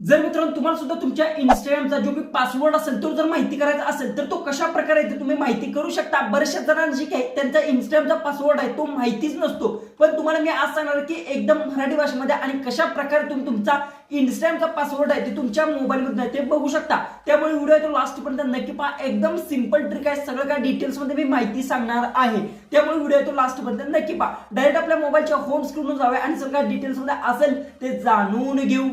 जर मित्रांनो तुम्हाला सुद्धा तुमच्या इंस्टाग्रामचा जो पासवर्ड असेल तो जर माहिती करायचा असेल तर तो कशा प्रकारे तुम्ही माहिती करू शकता। बरेचशा जणांना काय त्यांचा इंस्टाग्रामचा पासवर्ड आहे तो माहितीच नसतो, पण तुम्हाला मी आज सांगणार की एकदम मराठी भाषेमध्ये आणि कशा प्रकारे तुम्ही तुमचा इंस्टाग्रामचा पासवर्ड आहे ते तुमच्या मोबाईलमध्ये ते बघू शकता। त्यामुळे व्हिडिओ तो लास्ट पर्यंत नक्की पहा, एकदम सिंपल ट्रिक आहे, सगळं काय डिटेल्स मध्ये मी माहिती सांगणार आहे। त्यामुळे व्हिडिओ तो लास्ट पर्यंत नक्की पहा। डायरेक्ट आपल्या मोबाईलच्या होम स्क्रीनवर जाऊया आणि सगळं डिटेल्स मध्ये असेल ते जाणून घेऊ।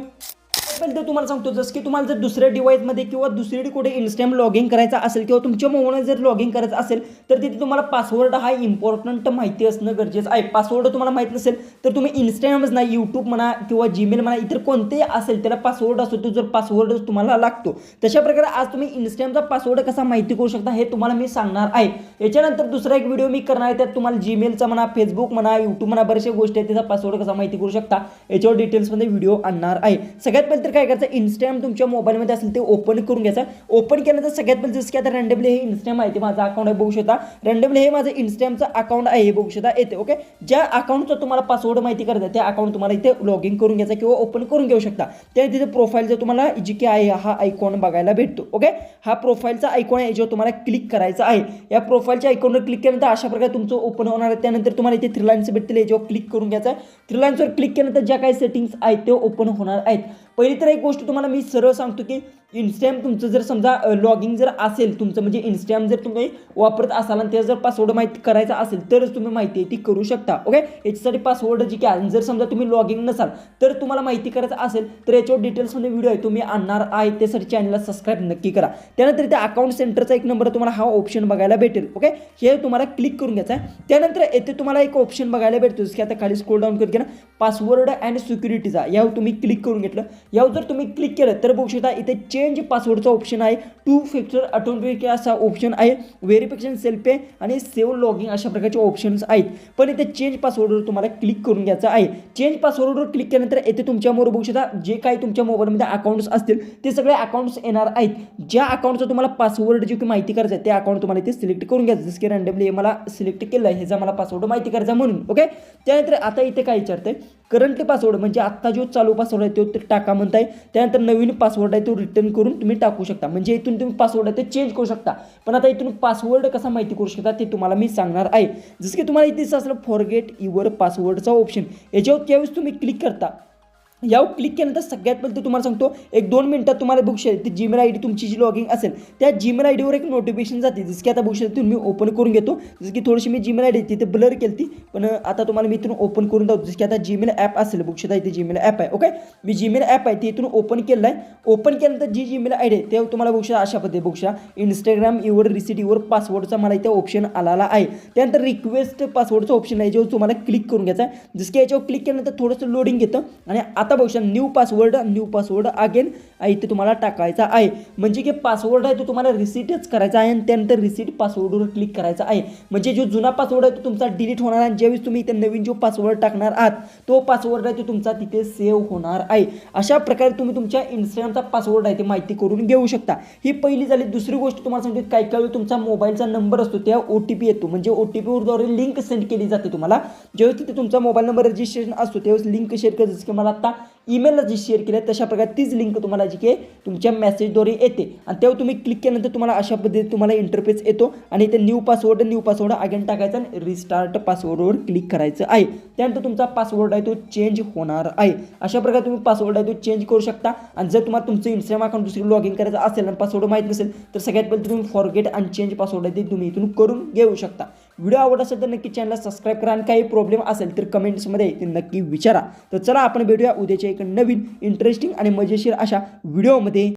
पण ते तुम्हाला सांगतो, जसं की तुम्हाला जर दुसऱ्या डिव्हाइसमध्ये किंवा दुसरीकडे कुठे इंस्टाग्राम लॉग इन करायचा असेल किंवा तुमच्या मोबाईलमध्ये जर लॉग इन करायचं असेल तर तिथे तुम्हाला पासवर्ड हा इम्पॉर्टंट माहिती असणं गरजेचं आहे। पासवर्ड तुम्हाला माहित नसेल तर तुम्ही इंस्टाग्रामच नाही, यूट्यूब म्हणा किंवा जीमेल म्हणा, इतर कोणतेही असेल त्याला पासवर्ड असतो, तो जर पासवर्ड तुम्हाला लागतो। तशा प्रकारे आज तुम्ही इंस्टाग्रामचा पासवर्ड कसा माहिती करू शकता हे तुम्हाला मी सांगणार आहे। याच्यानंतर दुसरा एक व्हिडिओ मी करणार आहे, त्यात तुम्हाला जीमेलचा म्हणा, फेसबुक म्हणा, यूट्यूब म्हणा, बऱ्याचशा गोष्टी आहेत त्याचा पासवर्ड कसा माहिती करू शकता याच्यावर डिटेल्समध्ये व्हिडिओ आणणार आहे। सगळ्यात पहिले तर काय करायचं, इंस्टाग्राम तुमच्या मोबाईलमध्ये असेल ते ओपन करून घ्यायचं। ओपन केल्यानंतर सगळ्यात पहिले जसं की आता रँडमली हे इंस्टाग्राम आहे, ते माझं अकाउंट आहे बघू शकता। रँडमली हे माझं इंस्टाग्रामचं अकाउंट आहे हे बघू शकता येते। ओके, ज्या अकाउंटचा तुम्हाला पासवर्ड माहिती करायचा त्या अकाउंट तुम्हाला इथे लॉग इन करून घ्यायचा किंवा ओपन करून घेऊ शकता। त्या तिथे प्रोफाईलचा तुम्हाला जी की आहे हा आयकॉन बघायला भेटतो। ओके, हा प्रोफाईलचा आयकॉन आहे याच्यावर तुम्हाला क्लिक करायचं आहे। या प्रोफाईलच्या आयकॉनवर क्लिक केल्यानंतर अशा प्रकारे तुमचं ओपन होणार आहे। त्यानंतर तुम्हाला इथे थ्री लाईन्स भेटतील, याच्यावर क्लिक करून घ्यायचं आहे। थ्री लाईन्सवर क्लिक केल्यानंतर ज्या काही सेटिंग्स आहेत ते ओपन होणार आहेत। पहिली तर एक गोष्ट तुम्हाला मी सरळ सांगतो की इंस्टाग्राम तुमचं जर समजा लॉगिंग जर असेल तुमचं, म्हणजे इंस्टाग्राम जर तुम्ही वापरत असाल आणि त्याचा जर पासवर्ड माहिती करायचा असेल तरच तुम्ही माहिती ती करू शकता। ओके, याच्यासाठी पासवर्ड जी काय, जर समजा तुम्ही लॉगिंग नसाल तर तुम्हाला माहिती करायचं असेल तर याच्यावर डिटेल्समध्ये व्हिडिओ आहे तुम्ही आणणार आहे, त्यासाठी चॅनलला सबस्क्राईब नक्की करा। त्यानंतर इथे अकाउंट सेंटरचा एक नंबर तुम्हाला हा ऑप्शन बघायला भेटेल। ओके, हे तुम्हाला क्लिक करून घ्यायचं आहे। त्यानंतर येथे तुम्हाला एक ऑप्शन बघायला भेटतो, जसं की आता खाली स्क्रोल डाऊन करत ना, पासवर्ड अँड सिक्युरिटीचा, यावर तुम्ही क्लिक करून घेतलं। यावर जर तुम्ही क्लिक केलं तर बघू शकता इथे चेंज पासवर्डचा ऑप्शन आहे, टू फॅक्टर ऑथेंटिकेशन असा ऑप्शन आहे, व्हेरिफिकेशन सेल्फ पे आणि सेव्ह लॉगिंग अशा प्रकारचे ऑप्शन्स आहेत। पण इथे चेंज पासवर्डवर तुम्हाला क्लिक करून घ्यायचं आहे। चेंज पासवर्डवर क्लिक केल्यानंतर येथे तुमच्यावर बघू शकता जे काही तुमच्या मोबाईलमध्ये अकाउंट्स असतील ते सगळे अकाउंट्स येणार आहेत। ज्या अकाउंटचा तुम्हाला पासवर्ड जी माहिती करायचं आहे ते अकाउंट तुम्हाला इथे सिलेक्ट करून घ्यायचं, जसं की रँडमली मला सिलेक्ट केलं आहे, ह्याचा मला पासवर्ड माहिती करायचा म्हणून। ओके, त्यानंतर आता इथे काय विचारतंय, करंट पासवर्ड म्हणजे आता जो चालू पासवर्ड आहे तो टाका म्हणताय। त्यानंतर नवीन पासवर्ड आहे तो रिटर्न करून तुम्ही टाकू शकता, म्हणजे इथून तुम्ही पासवर्ड आहे ते चेंज करू शकता। पण आता इथून पासवर्ड कसा माहिती करू शकता ते तुम्हाला मी सांगणार आहे। जसं की तुम्हाला इथे असलं फॉरगेट युअर पासवर्डचा ऑप्शन, याच्यावर त्यावेळेस तुम्ही क्लिक करता। यावर क्लिक केल्यानंतर सगळ्यात पहिले तुम्हाला सांगतो 1-2 मिनिटात तुम्हाला बघू शकता जीमेल आयडी तुमची जी लॉगिंग असेल त्या जीमेल आयडीवर एक नोटिफिकेशन जाते, जसं की आता बघू शकता तुम्ही ओपन करून घेतो। जसं की थोडीशी मी जीमेल आयडी तिथे ब्लर केली पण आता तुम्हाला मी इथून ओपन करून दाखवतो। जसं की आता जीमेल ॲप असेल बघू शकता, इथे जीमेल ॲप आहे। ओके, मी जीमेल ॲप आहे ते इथून ओपन केलं आहे। ओपन केल्यानंतर जी जीमेल आयडी आहे ते तुम्हाला बघू शकता अशा पद्धती बघू शकता, इंस्टाग्राम युअर रिसीट युअर पासवर्डचा मला इथे ऑप्शन आलेला आहे। त्यानंतर रिक्वेस्ट पासवर्डचा ऑप्शन आहे, याच्यावर तुम्हाला क्लिक करून घ्यायचा आहे। जसं की याच्यावर क्लिक केल्यानंतर थोडंसं लोडिंग घेतं आणि आता बघू शकता न्यू पासवर्ड अगेन इथे तुम्हाला टाकायचा आहे। म्हणजे की पासवर्ड आहे तो तुम्हाला रिसीटच करायचा आहे आणि त्यानंतर रिसीट पासवर्डवर क्लिक करायचा आहे। म्हणजे जो जुना पासवर्ड आहे तो तुमचा डिलीट होणार आणि ज्यावेळेस तुम्ही इथे नवीन जो पासवर्ड टाकणार आहात तो पासवर्ड आहे तो तुमचा तिथे सेव्ह होणार आहे। अशा प्रकारे तुम्ही तुमच्या इंस्टाग्रामचा पासवर्ड आहे ते माहिती करून घेऊ शकता। ही पहिली झाली। दुसरी गोष्ट तुम्हाला सांगतो, काही काही तुमचा मोबाईलचा नंबर असतो त्या OTP येतो, म्हणजे OTPद्वारे लिंक सेंड केली जाते तुम्हाला। ज्यावेळेस तिथे तुमचा मोबाईल नंबर रजिस्ट्रेशन असतो त्यावेळेस लिंक शेअर कर, जसं की मला आता ईमेलला जी शेअर केली तशा प्रकारे तीच लिंक तुम्हाला जी की तुमच्या मेसेजद्वारे येते आणि तेव्हा तुम्ही क्लिक केल्यानंतर तुम्हाला अशा पद्धतीने तुम्हाला इंटरफेस येतो आणि इथे न्यू पासवर्ड अगेन टाकायचा आणि रिस्टार्ट पासवर्डवर क्लिक करायचं आहे। त्यानंतर तुमचा पासवर्ड आहे तो चेंज होणार आहे। अशा प्रकारे तुम्ही पासवर्ड आहे तो चेंज करू शकता। आणि जर तुम्हाला तुमचं इंस्टाग्राम अकाउंट दुसरी लॉग इन करायचं असेल आणि पासवर्ड माहीत नसेल तर सगळ्यात पहिले तुम्ही फॉरगेट आणि चेंज पासवर्ड आहे ते तुम्ही इथून करून घेऊ शकता। व्हिडिओ आवडत असेल तर नक्की चॅनलला सबस्क्राईब करा आणि काही प्रॉब्लेम असेल तर कमेंट्समध्ये ते नक्की विचारा। तर चला आपण भेटूया उद्याच्या एक नवीन इंटरेस्टिंग आणि मजेशीर अशा व्हिडिओमध्ये।